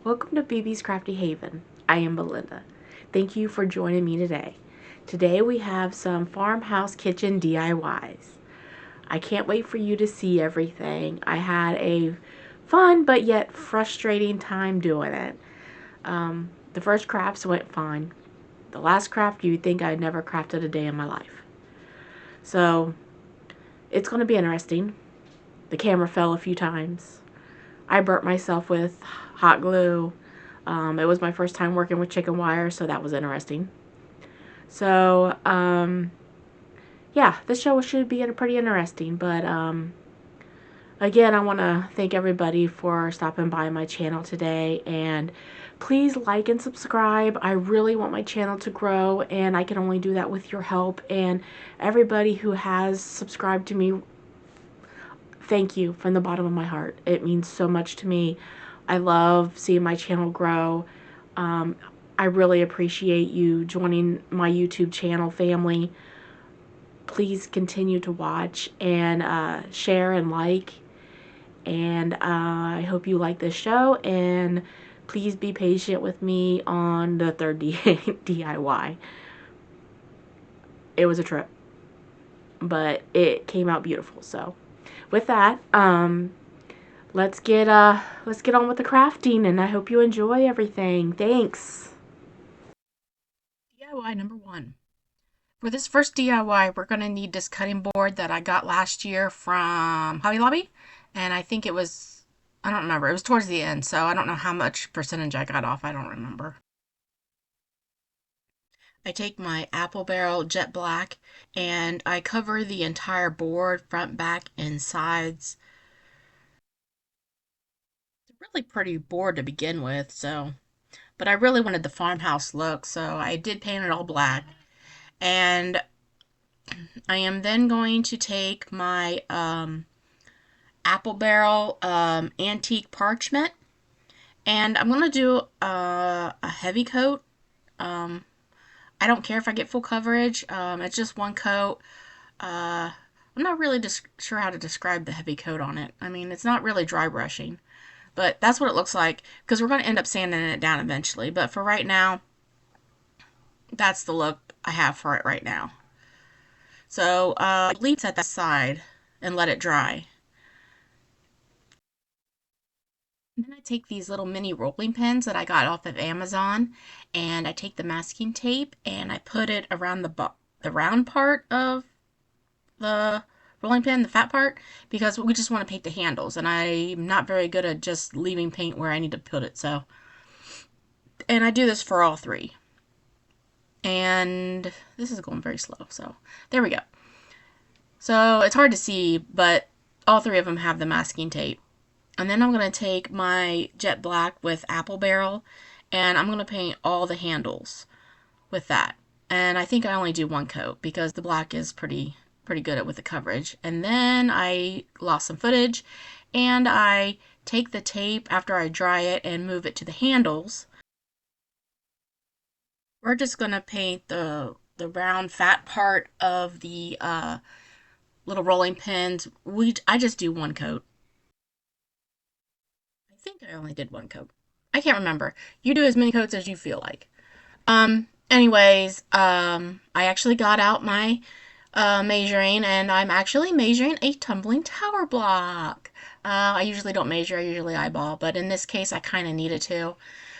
Welcome to BB's Crafty Haven. I am Belinda. Thank you for joining me today. Today we have some farmhouse kitchen DIYs. I can't wait for you to see everything. I had a fun but yet frustrating time doing it. The first crafts went fine. The last craft, you'd think I'd never crafted a day in my life. So it's going to be interesting. The camera fell a few times. I burnt myself with hot glue. It was my first time working with chicken wire, so that was interesting. So, yeah, this show should be pretty interesting. But again, I want to thank everybody for stopping by my channel today. And please like and subscribe. I really want my channel to grow, and I can only do that with your help. And everybody who has subscribed to me, thank you from the bottom of my heart. It means so much to me. I love seeing my channel grow. I really appreciate you joining my YouTube channel family. Please continue to watch and share and like. And I hope you like this show. And please be patient with me on the third DIY. It was a trip, but it came out beautiful. So with that, let's get on with the crafting, and I hope you enjoy everything. Thanks. DIY number 1. For this first DIY, we're going to need this cutting board that I got last year from Hobby Lobby. And I think it was, I don't remember. It was towards the end, so I don't know how much percentage I got off. I don't remember. I take my apple barrel jet black and I cover the entire board, front, back, and sides. It's a really pretty board to begin with, so. But I really wanted the farmhouse look, so I did paint it all black. And I am then going to take my apple barrel antique parchment, and I'm going to do a heavy coat. I don't care if I get full coverage. It's just one coat. I'm not really sure how to describe the heavy coat on it. I mean, it's not really dry brushing, but that's what it looks like because we're going to end up sanding it down eventually. But for right now, that's the look I have for it right now. So leave it at that side and let it dry. And then I take these little mini rolling pins that I got off of Amazon, and I take the masking tape and I put it around the round part of the rolling pin, the fat part, because we just want to paint the handles, and I'm not very good at just leaving paint where I need to put it. So, and I do this for all three. And this is going very slow, so there we go. So it's hard to see, but all three of them have the masking tape. And then I'm going to take my jet black with apple barrel, and I'm going to paint all the handles with that. And I think I only do one coat because the black is pretty good at with the coverage. And then I lost some footage, and I take the tape after I dry it and move it to the handles. We're just going to paint the round fat part of the little rolling pins. I just do one coat. I think I only did one coat. I can't remember. You do as many coats as you feel like. Anyways, I actually got out my measuring, and I'm actually measuring a tumbling tower block. I usually don't measure, I usually eyeball, but in this case I kind of needed to.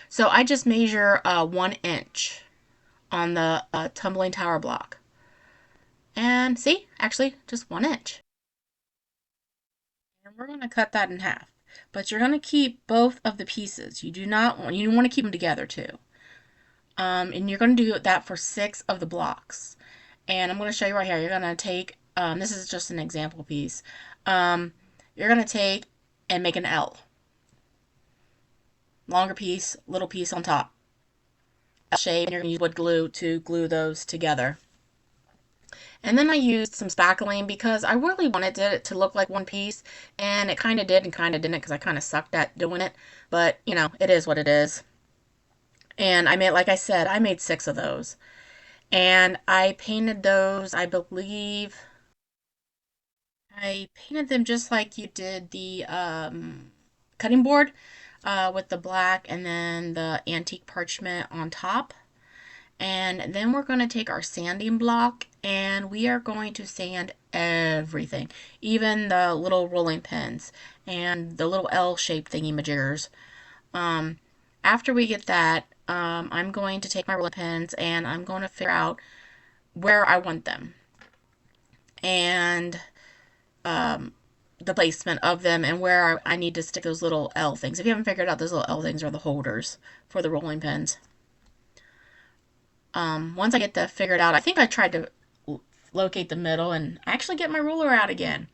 So I just measure 1 inch on the tumbling tower block. And see, actually just 1 inch. And we're going to cut that in half. But you're going to keep both of the pieces. You want to keep them together too. And you're going to do that for 6 of the blocks. And I'm going to show you right here. You're going to take, this is just an example piece. You're going to take and make an L. Longer piece, little piece on top. L shape, and you're going to use wood glue to glue those together. And then I used some spackling because I really wanted it to look like one piece. And it kind of did and kind of didn't because I kind of sucked at doing it. But, you know, it is what it is. And I made, like I said, I made 6 of those. And I painted those, I believe, I painted them just like you did the cutting board. with the black and then the antique parchment on top. And then we're going to take our sanding block and we are going to sand everything, even the little rolling pins and the little L-shaped thingy majiggers. Um, After we get that, I'm going to take my rolling pins and I'm going to figure out where I want them and the placement of them and where I need to stick those little L things. If you haven't figured out, those little L things are the holders for the rolling pins. Once I get that figured out, I think I tried to locate the middle and actually get my ruler out again.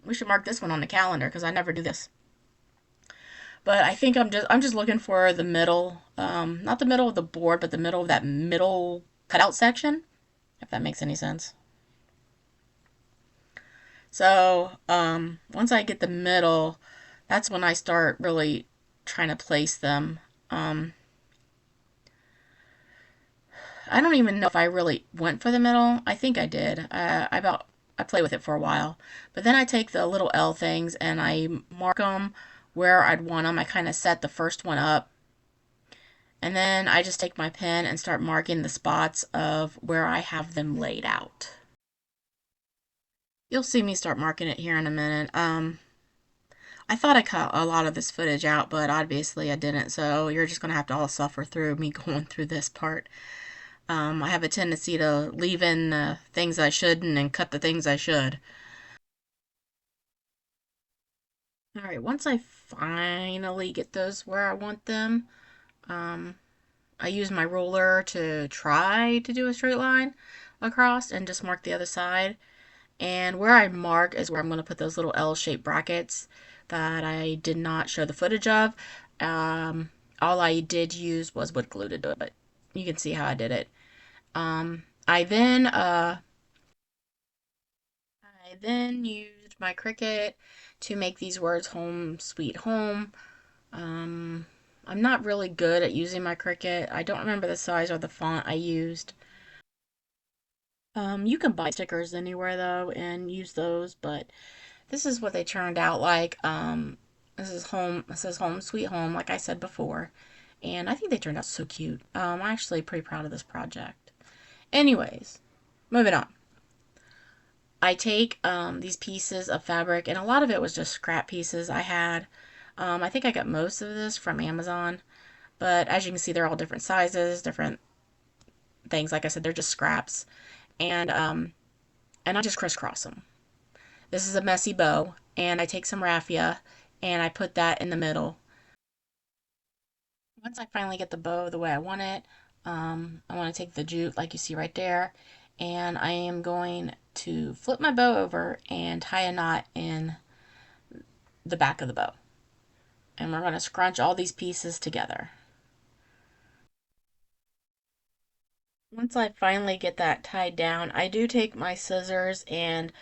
We should mark this one on the calendar because I never do this. But I think I'm just looking for the middle, not the middle of the board, but the middle of that middle cutout section, if that makes any sense. So once I get the middle, that's when I start really trying to place them. Um, I don't even know if I really went for the middle. I think I did. I play with it for a while, but then I take the little L things and I mark them where I'd want them. I kind of set the first one up, and then I just take my pen and start marking the spots of where I have them laid out. You'll see me start marking it here in a minute. I thought I cut a lot of this footage out, but obviously I didn't, so you're just going to have to all suffer through me going through this part. I have a tendency to leave in the things I shouldn't and cut the things I should. Alright, once I finally get those where I want them, um, I use my ruler to try to do a straight line across and just mark the other side. And where I mark is where I'm going to put those little L-shaped brackets that I did not show the footage of. Um, all I did use was wood glue to do it, but you can see how I did it. I then used my Cricut to make these words "Home Sweet Home." Um, I'm not really good at using my Cricut. I don't remember the size or the font I used. You can buy stickers anywhere though and use those, but this is what they turned out like. This is home. It says "Home Sweet Home," like I said before, and I think they turned out so cute. I'm actually pretty proud of this project. Anyways, moving on. I take these pieces of fabric, and a lot of it was just scrap pieces I had. I think I got most of this from Amazon, but as you can see, they're all different sizes, different things. Like I said, they're just scraps, and I just crisscross them. This is a messy bow, and I take some raffia, and I put that in the middle. Once I finally get the bow the way I want it, I want to take the jute like you see right there, and I am going to flip my bow over and tie a knot in the back of the bow. And we're going to scrunch all these pieces together. Once I finally get that tied down, I do take my scissors and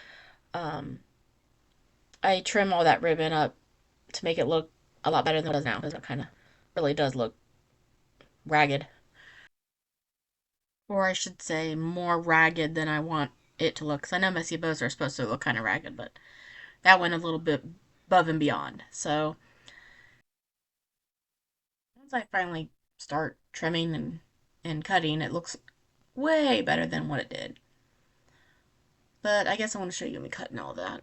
um, I trim all that ribbon up to make it look a lot better than it does now because it kind of really does look ragged. Or I should say more ragged than I want it to look. Because I know messy bows are supposed to look kind of ragged, but that went a little bit above and beyond. So once I finally start trimming and cutting, it looks way better than what it did. But I guess I want to show you me cutting all that.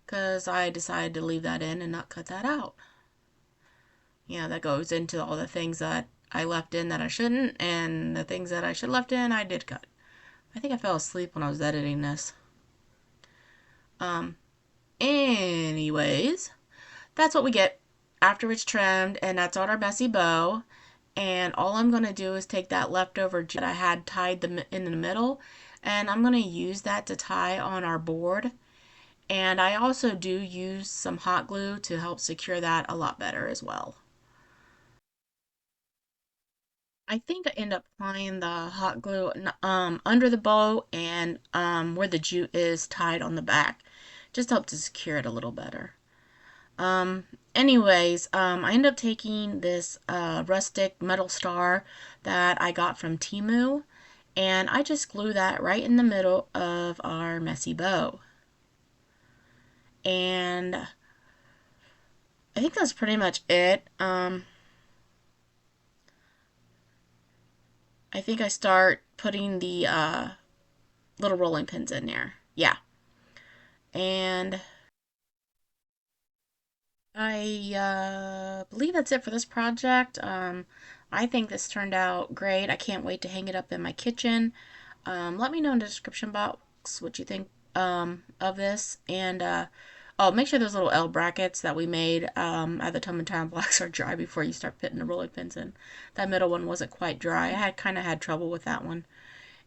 Because I decided to leave that in and not cut that out. Yeah, that goes into all the things that I left in that I shouldn't, and the things that I should have left in, I did cut. I think I fell asleep when I was editing this. Anyways, that's what we get after it's trimmed, and that's on our messy bow. And all I'm going to do is take that leftover that I had tied in the middle, and I'm going to use that to tie on our board. And I also do use some hot glue to help secure that a lot better as well. I think I end up applying the hot glue under the bow and where the jute is tied on the back, just to help to secure it a little better. Anyways, I ended up taking this rustic metal star that I got from Temu, and I just glue that right in the middle of our messy bow. And I think that's pretty much it. I think I start putting the little rolling pins in there. Yeah. And I believe that's it for this project. I think this turned out great. I can't wait to hang it up in my kitchen. Let me know in the description box what you think of this. And oh, make sure those little L brackets that we made at the time and time blocks are dry before you start putting the rolling pins in. That middle one wasn't quite dry. I had kind of had trouble with that one.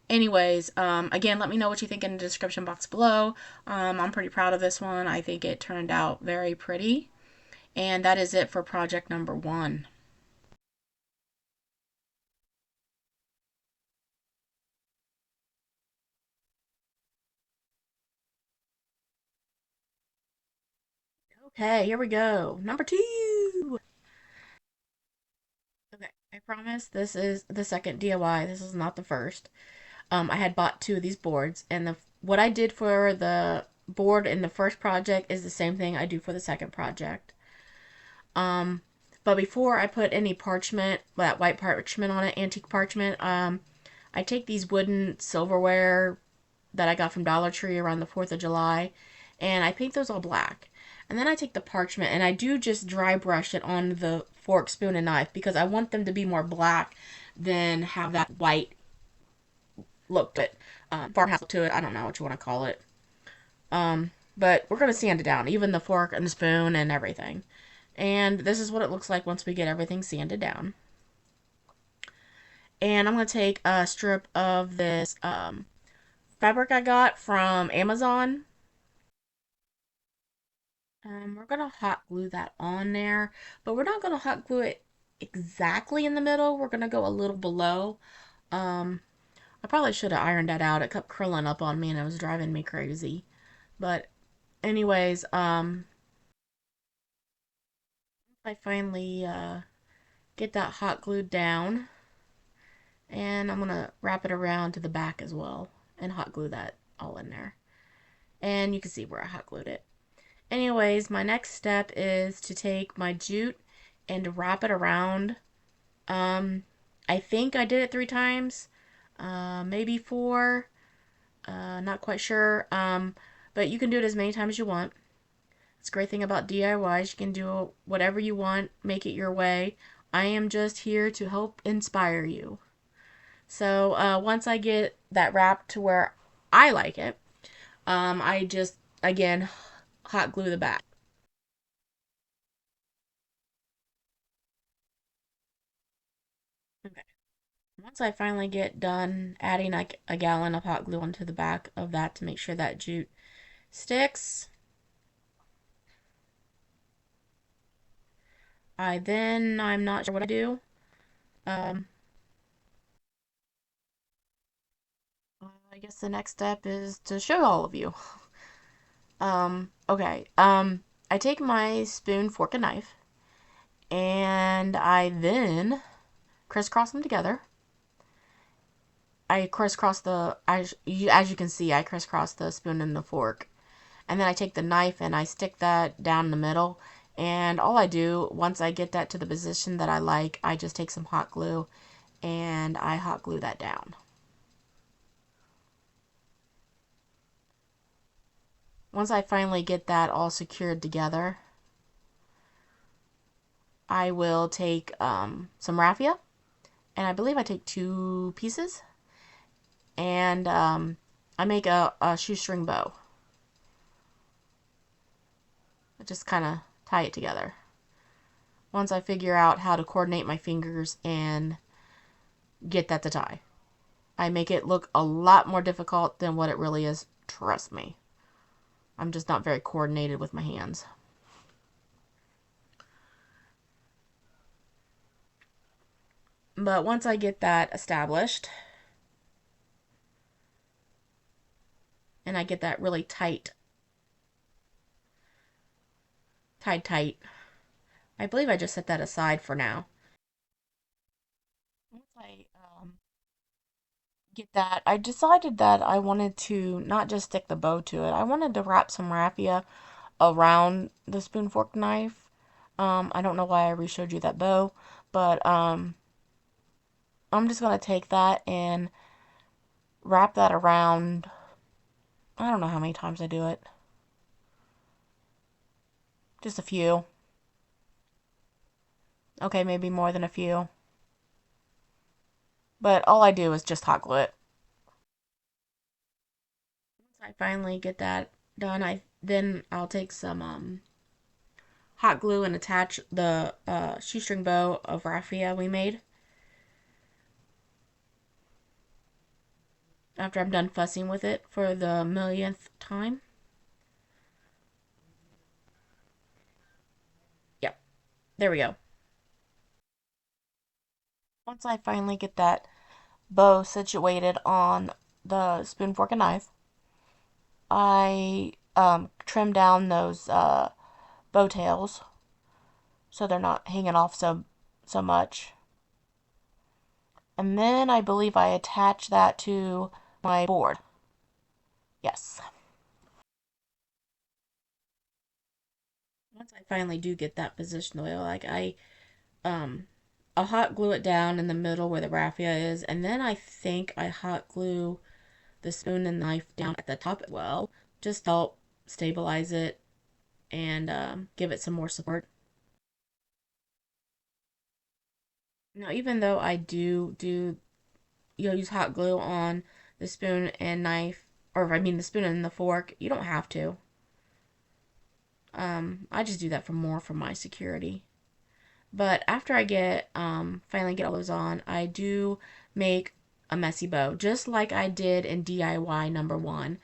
Anyways, again, let me know what you think in the description box below. I'm pretty proud of this one. I think it turned out very pretty. And that is it for project number one. Okay, here we go. Number two. Okay, I promise this is the second DIY. This is not the first. I had bought two of these boards, and what I did for the board in the first project is the same thing I do for the second project. Um, but before I put any parchment, that white parchment on it, antique parchment, I take these wooden silverware that I got from Dollar Tree around the 4th of July, and I paint those all black. And then I take the parchment and I do just dry brush it on the fork, spoon, and knife because I want them to be more black than have that white look to it. Farmhouse to it. I don't know what you want to call it. But we're going to sand it down, even the fork and the spoon and everything. And this is what it looks like once we get everything sanded down. And I'm going to take a strip of this fabric I got from Amazon. We're going to hot glue that on there, but we're not going to hot glue it exactly in the middle. We're going to go a little below. Um, I probably should have ironed that out. It kept curling up on me and it was driving me crazy. But anyways, I finally get that hot glued down, and I'm going to wrap it around to the back as well and hot glue that all in there. And you can see where I hot glued it. Anyways, my next step is to take my jute and wrap it around. Um, I think I did it 3 times, maybe four, not quite sure. But you can do it as many times as you want. It's a great thing about DIYs. You can do whatever you want, make it your way. I am just here to help inspire you. So once I get that wrapped to where I like it, I just, again, hot glue the back. Okay. Once I finally get done adding like a gallon of hot glue onto the back of that to make sure that jute sticks, I'm not sure what I do. Um, I guess the next step is to show all of you. Okay. I take my spoon, fork, and knife, and I then crisscross them together. I crisscross as you can see, I crisscross the spoon and the fork. And then I take the knife and I stick that down the middle. And all I do, once I get that to the position that I like, I just take some hot glue and I hot glue that down. Once I finally get that all secured together, I will take some raffia, and I believe I take 2 pieces, and I make a shoestring bow. I just kind of tie it together. Once I figure out how to coordinate my fingers and get that to tie, I make it look a lot more difficult than what it really is. Trust me. I'm just not very coordinated with my hands. But once I get that established and I get that really tight, I believe I just set that aside for now. Once I get that, I decided that I wanted to not just stick the bow to it. I wanted to wrap some raffia around the spoon fork knife. I don't know why I re-showed you that bow, but I'm just gonna take that and wrap that around. I don't know how many times I do it. Just a few. Okay, maybe more than a few. But all I do is just hot glue it. Once I finally get that done, I'll take some hot glue and attach the shoestring bow of raffia we made. After I'm done fussing with it for the millionth time. Yep, there we go. Once I finally get that bow situated on the spoon, fork, and knife, I trim down those bow tails so they're not hanging off so much. And then I believe I attach that to my board. Yes. Once I finally do get that position the way I like, um I'll hot glue it down in the middle where the raffia is, and then I think I hot glue the spoon and knife down at the top as well, just to help stabilize it and give it some more support. Now, even though I do use hot glue on the spoon and knife, or I mean the spoon and the fork, you don't have to. I just do that for more for my security. But after I finally get all those on, I do make a messy bow, just like I did in DIY number one.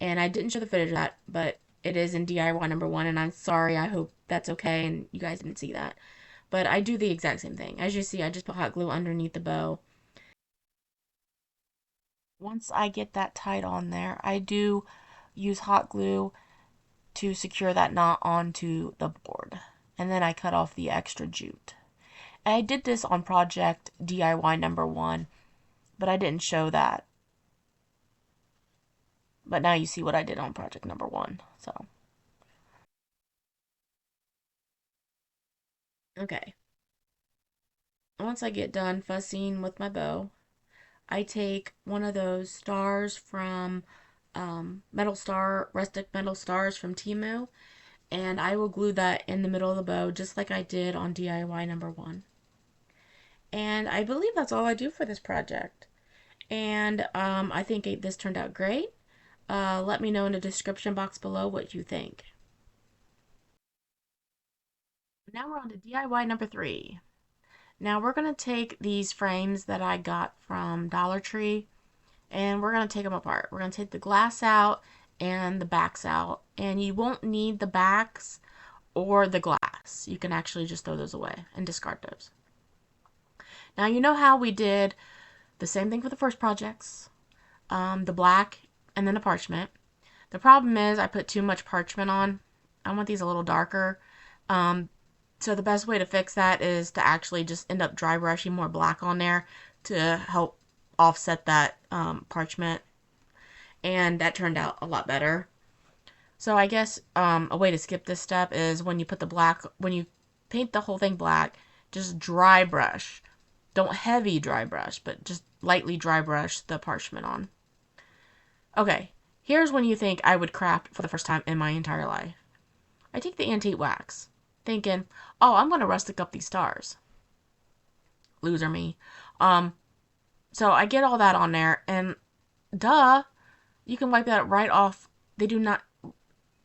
And I didn't show the footage of that, but it is in DIY number one, and I'm sorry, I hope that's okay and you guys didn't see that. But I do the exact same thing. As you see, I just put hot glue underneath the bow. Once I get that tight on there, I do use hot glue to secure that knot onto the board. And then I cut off the extra jute. I did this on project DIY number one, but I didn't show that. But now you see what I did on project number one. So, okay. Once I get done fussing with my bow, I take one of those stars from rustic metal stars from Temu, and I will glue that in the middle of the bow just like I did on DIY number one. And I believe that's all I do for this project. And I think this turned out great. Let me know in the description box below what you think. Now we're on to DIY number three. Now we're going to take these frames that I got from Dollar Tree and we're going to take them apart. We're going to take the glass out and the backs out. And you won't need the backs or the glass. You can actually just throw those away and discard those. Now you know how we did the same thing for the first projects. The black and then the parchment. The problem is I put too much parchment on. I want these a little darker. Um, so the best way to fix that is to actually just end up dry brushing more black on there to help offset that parchment. And that turned out a lot better. So I guess a way to skip this step is when you paint the whole thing black, just dry brush. Don't heavy dry brush, but just lightly dry brush the parchment on. Okay, here's when you think I would craft for the first time in my entire life. I take the antique wax, thinking, oh, I'm going to rustic up these stars. Loser me. Um, so I get all that on there, and duh, you can wipe that right off. They do not,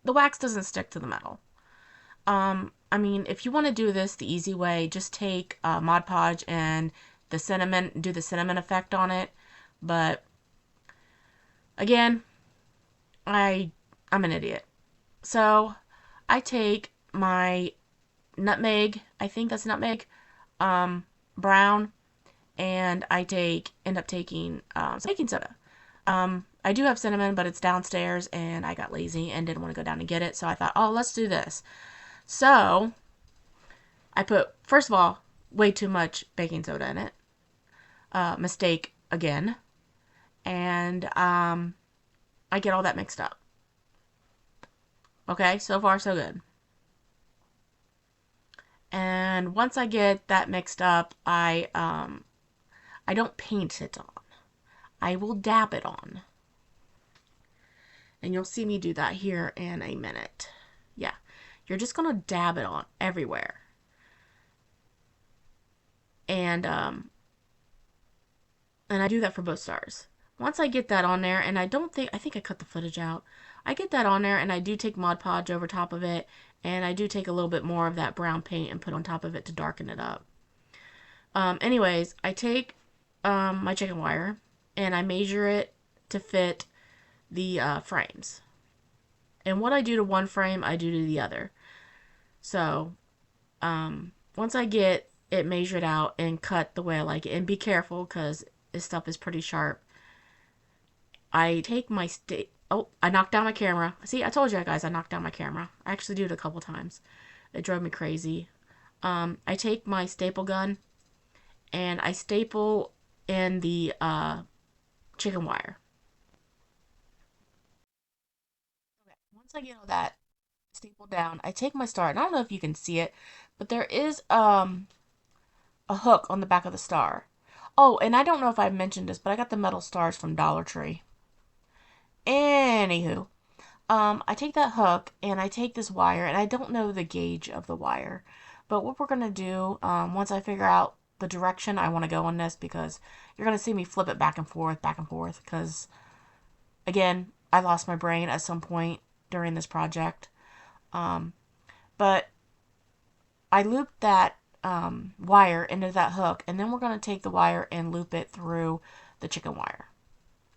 the wax doesn't stick to the metal. I mean, if you want to do this the easy way, just take Mod Podge and do the cinnamon effect on it. But again, I I'm an idiot. So I take my nutmeg, I think that's nutmeg, brown, and end up taking some baking soda. I do have cinnamon, but it's downstairs, and I got lazy and didn't want to go down and get it. So I thought, oh, let's do this. So I put, first of all, way too much baking soda in it. Mistake again. And I get all that mixed up. Okay, so far so good. And once I get that mixed up, I don't paint it on. I will dab it on. And you'll see me do that here in a minute. Yeah, you're just going to dab it on everywhere. And I do that for both stars. Once I get that on there, and I think I cut the footage out. I get that on there, and I do take Mod Podge over top of it, and I do take a little bit more of that brown paint and put on top of it to darken it up. Anyways, I take my chicken wire, and I measure it to fit the frames. And what I do to one frame, I do to the other. So, once I get it measured out and cut the way I like it, and be careful because this stuff is pretty sharp, I take my oh, I knocked down my camera. See, I told you guys I knocked down my camera. I actually do it a couple times. It drove me crazy. I take my staple gun and I staple in the chicken wire. Okay, once I get all that stapled down, I take my star, and I don't know if you can see it, but there is a hook on the back of the star. Oh, and I don't know if I mentioned this, but I got the metal stars from Dollar Tree. Anywho, I take that hook and I take this wire, and I don't know the gauge of the wire, but what we're gonna do, once I figure out the direction I want to go on this, because you're gonna see me flip it back and forth, because again, I lost my brain at some point during this project. But I looped that wire into that hook, and then we're going to take the wire and loop it through the chicken wire.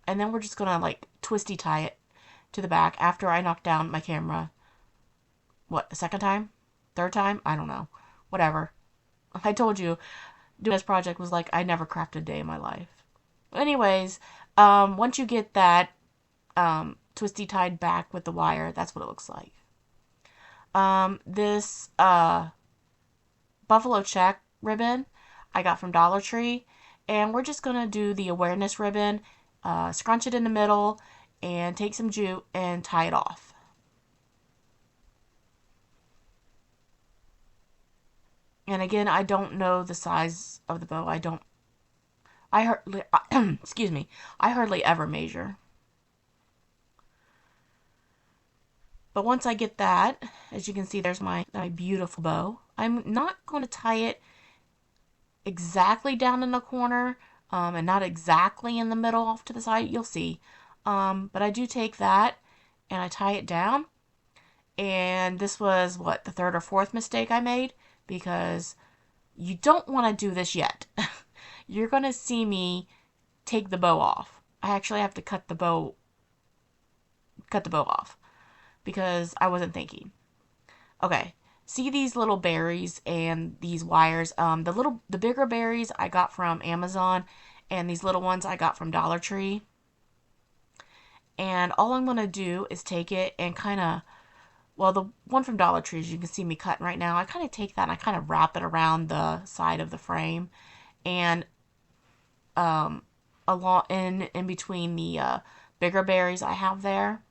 And then we're just going to like twisty tie it to the back after I knock down my camera. What, a second time? Third time? I don't know. Whatever. I told you, doing this project was like I never crafted a day in my life. Anyways, once you get that twisty tied back with the wire, that's what it looks like. This buffalo check ribbon I got from Dollar Tree, and we're just gonna do the awareness ribbon, scrunch it in the middle, and take some jute and tie it off. And again, I don't know the size of the bow. Excuse me, I hardly ever measure. But once I get that, as you can see, there's my beautiful bow. I'm not going to tie it exactly down in the corner, and not exactly in the middle off to the side. You'll see. But I do take that and I tie it down. And this was, what, the third or fourth mistake I made? Because you don't want to do this yet. You're going to see me take the bow off. I actually have to cut the bow off because I wasn't thinking. Okay, see these little berries and these wires? The bigger berries I got from Amazon, and these little ones I got from Dollar Tree. And all I'm gonna do is take it and kind of, well, the one from Dollar Tree, as you can see me cutting right now, I kind of take that and I kind of wrap it around the side of the frame, and along in between the bigger berries I have there.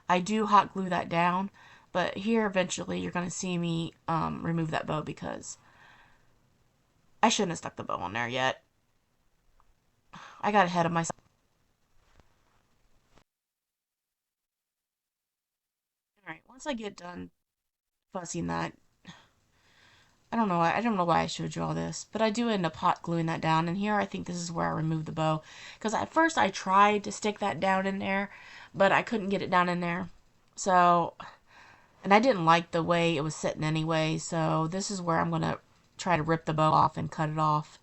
I do hot glue that down, but here eventually you're going to see me remove that bow because I shouldn't have stuck the bow on there yet. I got ahead of myself. Alright, once I get done fussing that, I don't know why I showed you all this, but I do end up hot gluing that down, and here I think this is where I removed the bow, because at first I tried to stick that down in there, but I couldn't get it down in there. So, and I didn't like the way it was sitting anyway, so this is where I'm going to try to rip the bow off and cut it off.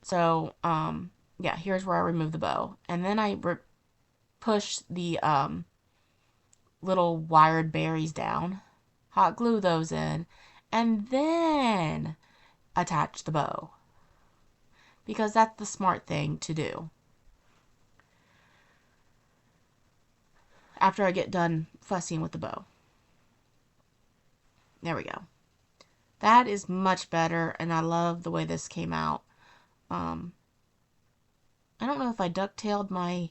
So, yeah, here's where I remove the bow. And then I push the little wired berries down, hot glue those in, and then attach the bow. Because that's the smart thing to do. After I get done fussing with the bow. There we go. That is much better, and I love the way this came out. I don't know if I ducktailed my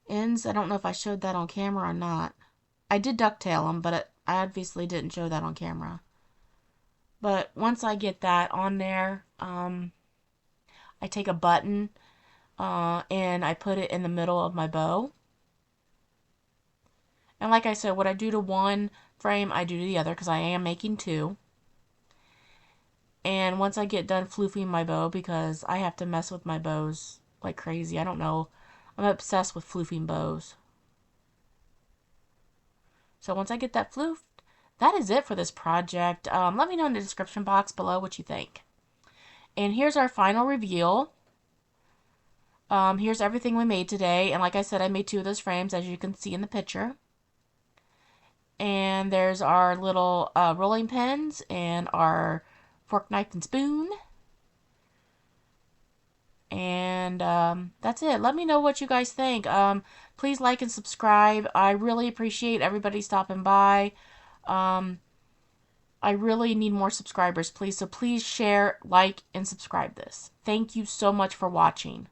ends. I don't know if I showed that on camera or not. I did ducktail them, but I obviously didn't show that on camera. But once I get that on there, I take a button and I put it in the middle of my bow. And like I said, what I do to one frame, I do to the other because I am making two. And once I get done floofing my bow, because I have to mess with my bows like crazy. I don't know. I'm obsessed with floofing bows. So once I get that floofed, that is it for this project. Let me know in the description box below what you think. And here's our final reveal. Here's everything we made today. And like I said, I made two of those frames, as you can see in the picture. And there's our little rolling pins and our fork, knife, and spoon. And that's it. Let me know what you guys think. Please like and subscribe. I really appreciate everybody stopping by. I really need more subscribers, please. So please share, like, and subscribe this. Thank you so much for watching.